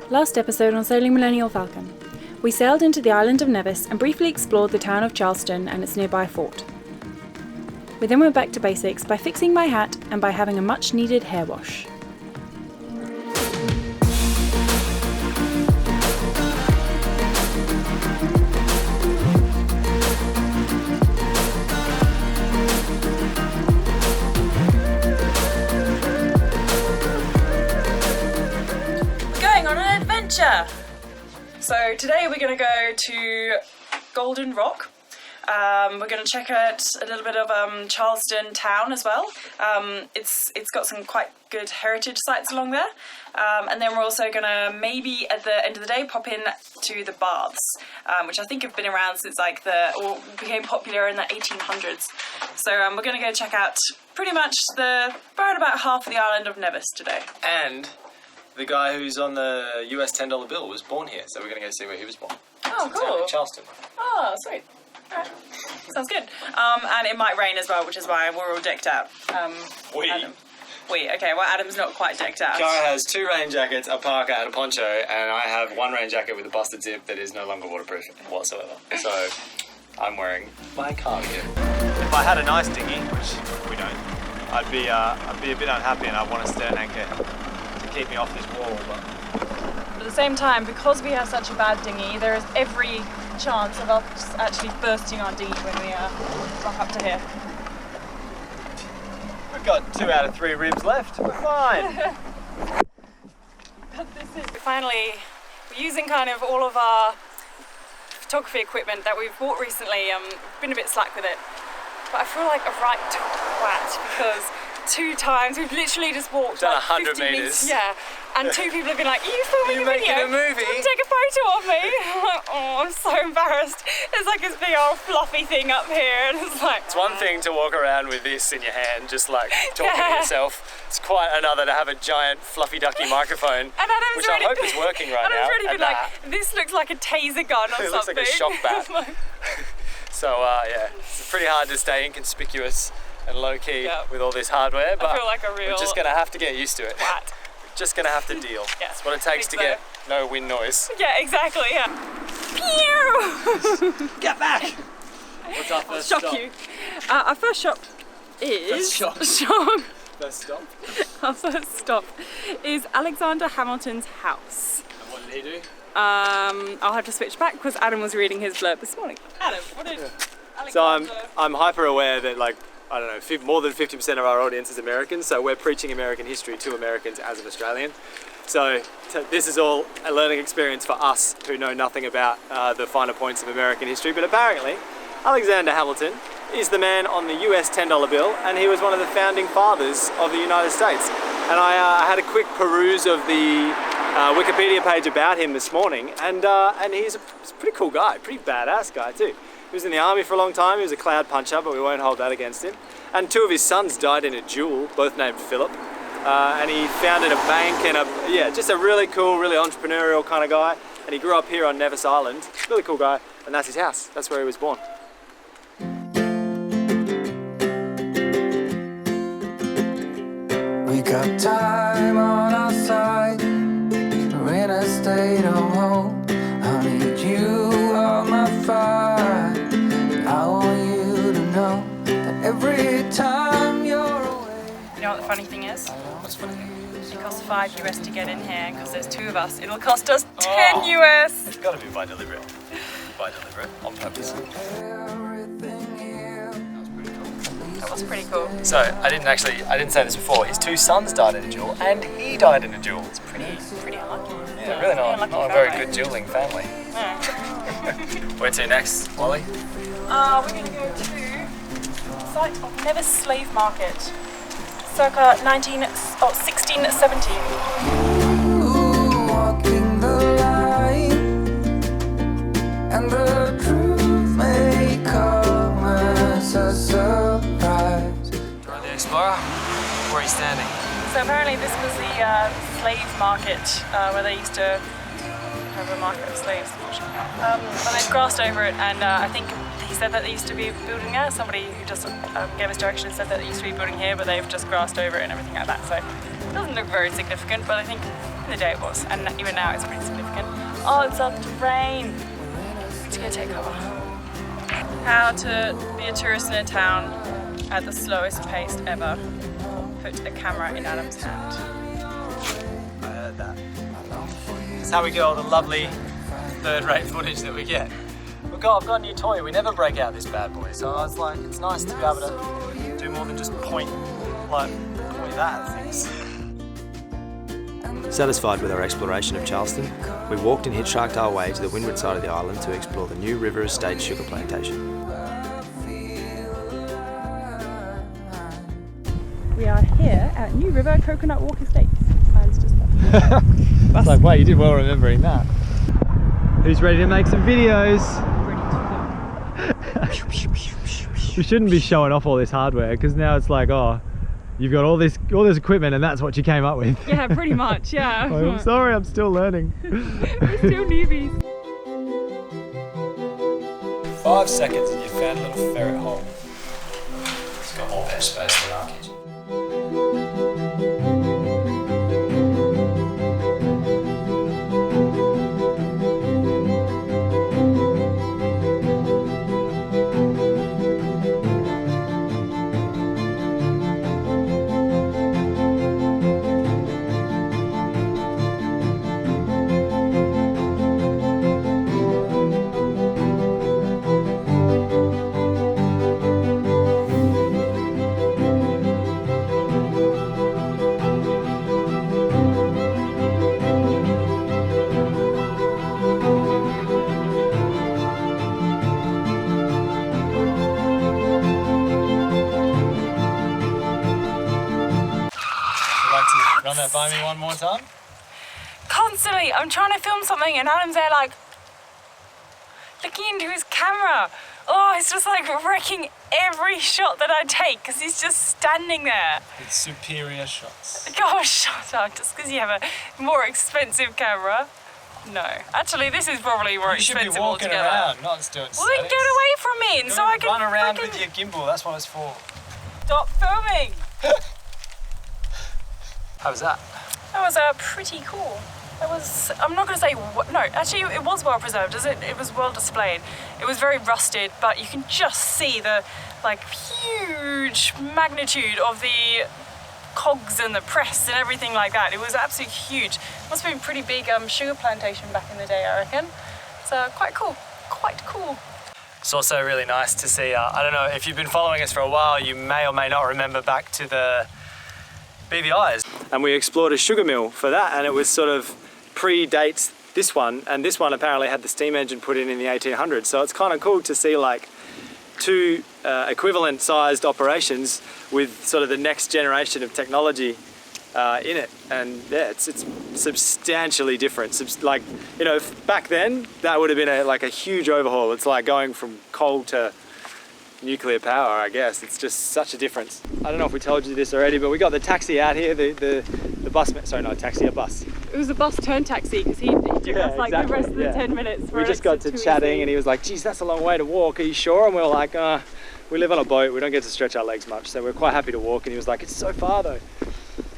Last episode on sailing Millennial Falcon, we sailed into the island of Nevis and briefly explored the town of Charleston and its nearby fort. We then went back to basics by fixing my hat and by having a much needed hair wash. So today we're going to go to Golden Rock. We're going to check out a little bit of Charleston town as well. It's got some quite good heritage sites along there. And then we're also going to maybe at the end of the day pop in to the baths, which I think have been around since or became popular in the 1800s. So we're going to go check out pretty much about half of the island of Nevis today. And the guy who's on the US $10 bill was born here, so we're going to go see where he was born. Oh, cool. In Charleston. Oh, sweet. Alright. Sounds good. And it might rain as well, which is why we're all decked out. Adam. Okay, well, Adam's not quite decked out. Khiara has 2 rain jackets, a parka, and a poncho, and I have 1 rain jacket with a busted zip that is no longer waterproof whatsoever. So, I'm wearing my cardigan. If I had a nice dinghy, which we don't, I'd be a bit unhappy, and I'd want a stern anchor to keep me off this wall. But at the same time, because we have such a bad dinghy, there is every chance of us actually bursting our dinghy when we rock up to here. We've got 2 out of 3 ribs left. We're fine. But finally, we're using kind of all of our photography equipment that we've bought recently. Been a bit slack with it, but I feel like a right twat because 2 times we've literally just walked done like 100 meters. Yeah, and 2 people have been like, "Are you filming a video? Making a movie? Take a photo of me." I'm like, oh, I'm so embarrassed. There's like this big old fluffy thing up here, and it's like. It's one thing to walk around with this in your hand, just like talking to yourself. It's quite another to have a giant fluffy ducky microphone, which I hope is working right now. Adam's already been like, "This looks like a taser gun or something." It looks like a shock bat. So yeah, it's pretty hard to stay inconspicuous and low-key with all this hardware, but I feel like we're just going to have to get used to it. What? We're just going to have to deal. Yeah, that's what it takes to get no wind noise. Yeah, exactly, yeah. Pew! Get back! What's our first stop? Shock You. Our first stop is... First stop. First stop? Our first stop is Alexander Hamilton's house. And what did he do? I'll have to switch back because Adam was reading his blurb this morning. Adam, what did Alexander... So I'm hyper aware that I don't know, more than 50% of our audience is American, so we're preaching American history to Americans as an Australian. So this is all a learning experience for us who know nothing about the finer points of American history, but apparently Alexander Hamilton is the man on the US $10 bill, and he was one of the founding fathers of the United States. And I had a quick peruse of the Wikipedia page about him this morning, and he's a pretty cool guy, pretty badass guy too. He was in the army for a long time. He was a cloud puncher, but we won't hold that against him. And 2 of his sons died in a duel, both named Philip. And he founded a bank and just a really cool, really entrepreneurial kind of guy. And he grew up here on Nevis Island. Really cool guy. And that's his house. That's where he was born. We got time on our side. We're in a state of home. I need you on my fire. I want you to know that every time you're away. You know what the funny thing is? What's funny? It costs $5 US to get in here, because there's 2 of us. It'll cost us $10 US. It's got to be by deliberate. On purpose. That was pretty cool. So I didn't say this before. His 2 sons died in a duel, and he died in a duel. It's Pretty unlucky. yeah, really not a very good dueling family. Yeah. Where to next, Wally? We're going to go to the site of Nevis Slave Market, circa 1617. Ooh, walking the line, and the truth may come as a surprise. Right there, Explorer. Where are you standing? So apparently this was the slave market where they used to have a market of slaves. But they've grassed over it, and I think he said that there used to be a building there. Somebody who just gave us directions said that there used to be a building here, but they've just grassed over it and everything like that. So it doesn't look very significant, but I think in the day it was, and even now it's pretty significant. Oh, it's starting to rain. Let's go take cover. How to be a tourist in a town at the slowest pace ever. Put a camera in Adam's hand. I heard that. That's how we get all the lovely third-rate footage that we get. I've got a new toy. We never break out this bad boy, so I was like, it's nice to be able to do more than just point that at things. Satisfied with our exploration of Charleston, we walked and hitchhiked our way to the windward side of the island to explore the New River Estate sugar plantation. We are here at New River Coconut Walk Estates. Signs just there. It's like, wow, you did well remembering that. Who's ready to make some videos? We shouldn't be showing off all this hardware because now it's like, oh, you've got all this equipment and that's what you came up with. Yeah, pretty much, yeah. I'm sorry, I'm still learning. We're still newbies. 5 seconds and you found a little ferret hole. It's got more bench space than our kitchen. Run that by me one more time. Constantly, I'm trying to film something and Adam's there like looking into his camera. Oh, he's just like wrecking every shot that I take because he's just standing there. With superior shots. Gosh, shut up, just because you have a more expensive camera. No, actually this is probably more expensive You should be walking altogether. around, not doing Well then get away from me and so I can run around frickin- with your gimbal, that's what it's for. Stop filming. How was that? That was pretty cool. It was, I'm not going to say, no, actually it was well preserved, it was well displayed. It was very rusted, but you can just see the like huge magnitude of the cogs and the press and everything like that. It was absolutely huge. Must have been a pretty big sugar plantation back in the day, I reckon. So quite cool, quite cool. It's also really nice to see, I don't know, if you've been following us for a while, you may or may not remember back to the BVIs. And we explored a sugar mill for that, and it was sort of predates this one, and this one apparently had the steam engine put in the 1800s. So it's kind of cool to see like two equivalent sized operations with sort of the next generation of technology in it. And yeah, it's substantially different. Like, you know, back then that would have been like a huge overhaul. It's like going from coal to nuclear power, I guess. It's just such a difference. I don't know if we told you this already, but we got the taxi out here, the bus, sorry, not a taxi, a bus. It was a bus turn taxi because he took us like the rest of the 10 minutes. We just got to chatting and he was like, geez, that's a long way to walk, are you sure? And we were like, we live on a boat, we don't get to stretch our legs much, so we're quite happy to walk. And he was like, it's so far though.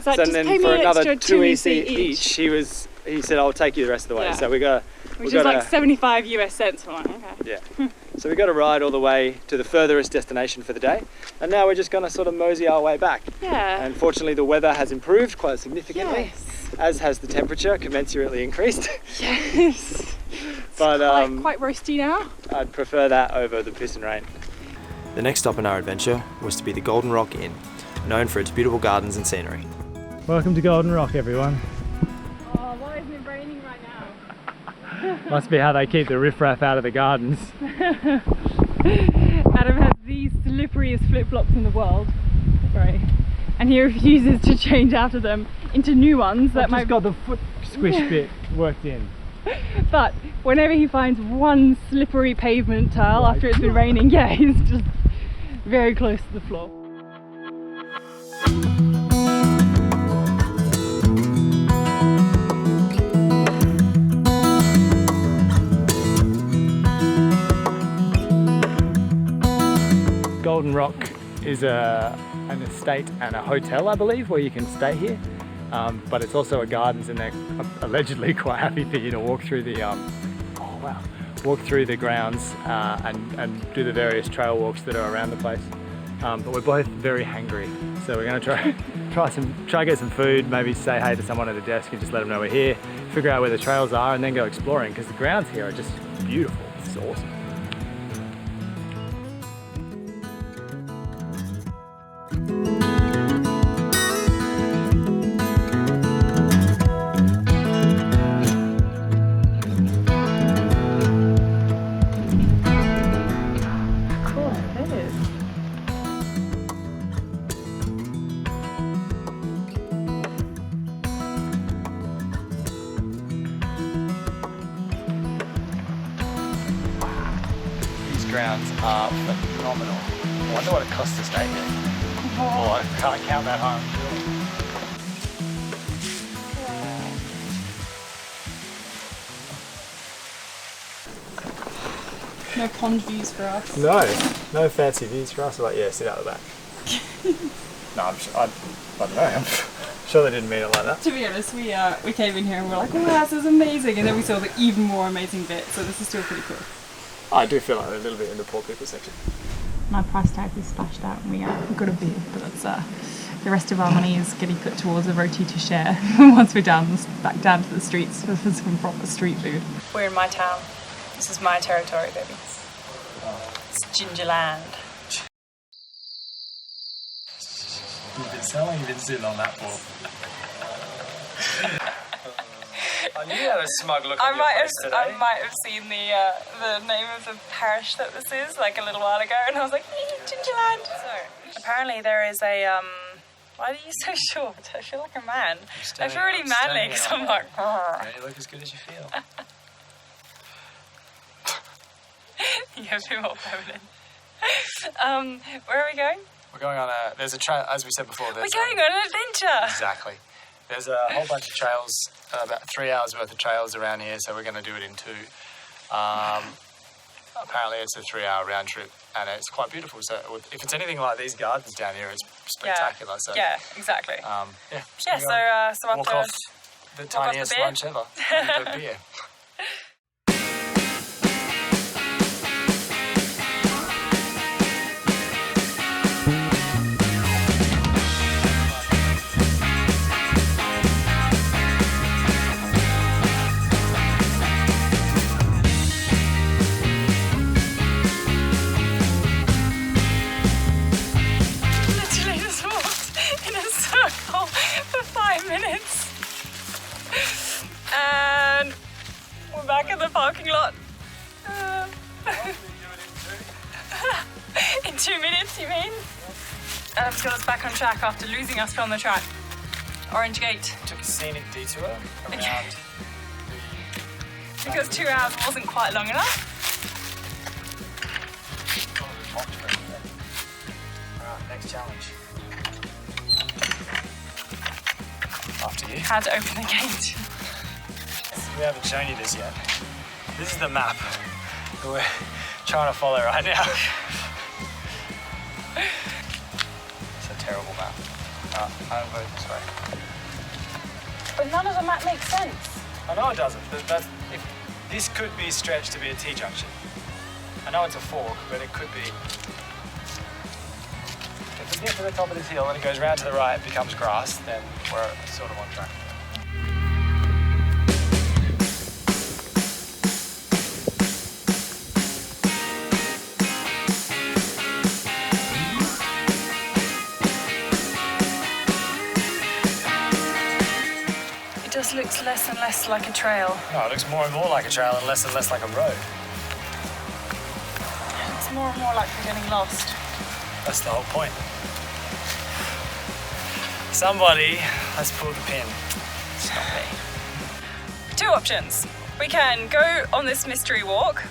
So and then for another 2 EC each, he said, I'll take you the rest of the way. Yeah. So we got which is like 75 US cents. I'm like, okay. Yeah. So we got to ride all the way to the furthest destination for the day, and now we're just going to sort of mosey our way back. Yeah. And fortunately the weather has improved quite significantly, Yes. as has the temperature, commensurately increased. Yes. But quite roasty now. I'd prefer that over the piss and rain. The next stop in our adventure was to be the Golden Rock Inn, known for its beautiful gardens and scenery. Welcome to Golden Rock, everyone. Oh, why isn't it raining right now? Must be how they keep the riffraff out of the gardens. Adam has the slipperiest flip-flops in the world. Right. And he refuses to change after them into new ones that might got the foot squish bit worked in. But whenever he finds one slippery pavement tile after it's been raining, yeah, he's just very close to the floor. Golden Rock is an estate and a hotel, I believe, where you can stay here. but it's also a gardens, and they're allegedly quite happy for you to walk through the walk through the grounds and do the various trail walks that are around the place. But we're both very hangry, so we're going to try get some food, maybe say hey to someone at the desk and just let them know we're here, figure out where the trails are, and then go exploring, because the grounds here are just beautiful. It's awesome. Grounds are phenomenal. I wonder what it costs to stay here. Oh, I can't count that home. No pond views for us. No fancy views for us. Like, yeah, sit out the back. No, I don't know. I'm sure they didn't mean it like that. To be honest, we came in here and we're like, oh, this is amazing, and then we saw the even more amazing bit. So this is still pretty cool. I do feel like a little bit in the poor people section. My price tag was splashed out and we got a beer, but that's the rest of our money is getting put towards a roti to share once we're back down to the streets for some proper street food. We're in my town. This is my territory, baby. It's Gingerland. You've been selling, you've been sitting on that for. I knew you had a smug look on your face today. I might have seen the name of the parish that this is like a little while ago, and I was like, Gingerland. So apparently there is a why are you so short? I feel like a man. I feel really manly because I'm like, yeah, you look as good as you feel. You're a bit more feminine. Where are we going? We're going on there's a trail, as we said before. We're going on an adventure. Exactly. There's a whole bunch of trails, about 3 hours worth of trails around here, so we're going to do it in 2. Apparently it's a 3-hour round trip, and it's quite beautiful. So if it's anything like these gardens down here, it's spectacular. Yeah, so, yeah, exactly. So walk off the tiniest lunch ever. And a beer. For 5 minutes, and we're back in the parking lot. In 2 minutes, you mean? Adam's got us back on track after losing us from the track. Orange Gate. Took a scenic detour around because 2 hours wasn't quite long enough. Alright, next challenge. After you. How to open the gate. We haven't shown you this yet. This is the map that we're trying to follow right now. It's a terrible map. I'll go this way. But none of the map makes sense. I know it doesn't, but this could be stretched to be a T-junction. I know it's a fork, but it could be. If we get to the top of this hill and it goes round to the right, it becomes grass, then we're sort of on track. It just looks less and less like a trail. No, it looks more and more like a trail and less like a road. It's more and more like we're getting lost. That's the whole point. Somebody has pulled the pin. It's not me. 2 options. We can go on this mystery walk,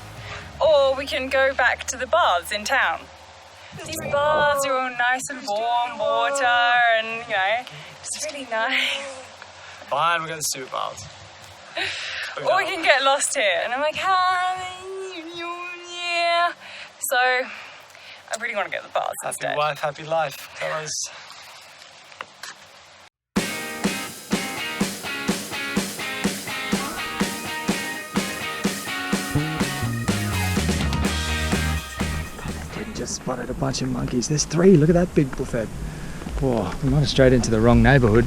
or we can go back to the baths in town. These baths are all nice and warm water, and you know, it's really nice. Fine, we're going to super baths. Or we can get lost here. And I'm like, yeah. So I really want to get the baths Happy instead. wife, happy life, fellas. just spotted a bunch of monkeys. There's 3. Look at that big bullfed. Whoa, we might have strayed into the wrong neighbourhood.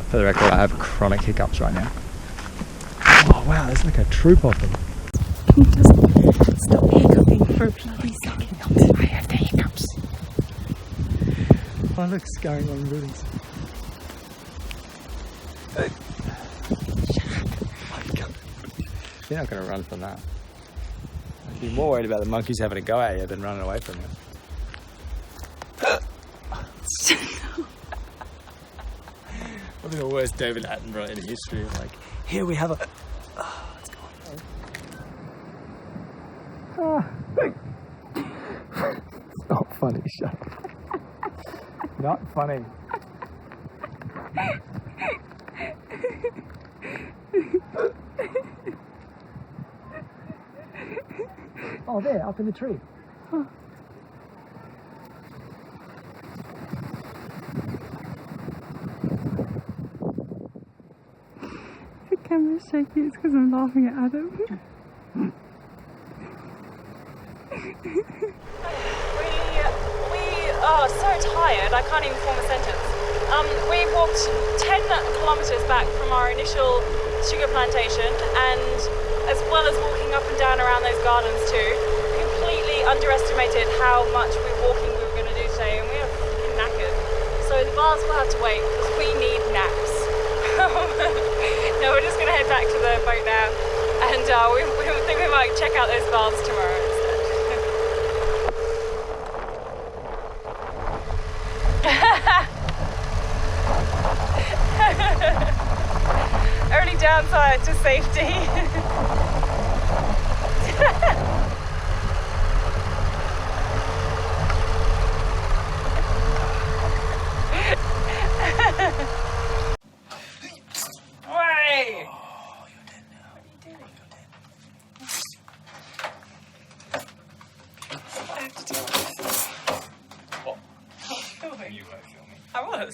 For the record, I have chronic hiccups right now. Oh wow, there's like a troop of them. Can you just stop hiccuping for a bloody second? I have the hiccups. Oh look, scurrying on buildings. You're not going to run from that. I'd be more worried about the monkeys having a go at you than running away from you. Probably the worst David Attenborough in history. Like, here we have a... Oh, it's gone. It's not funny, shut up. Not funny. Oh, there, up in the tree. Huh. The camera's shaky, it's because I'm laughing at Adam. We are so tired, I can't even form a sentence. We walked 10 kilometres back from our initial sugar plantation, and as well as walking up and down around those gardens too, completely underestimated how much walking we were going to do today, and we are fucking knackered. So the bars will have to wait because we need naps. No, we're just going to head back to the boat now, and we think we might check out those bars tomorrow instead. Only downside to safety. Way! Oh, you're dead now. What are you doing? I have to deal with this. What? Filming. You were filming. I was.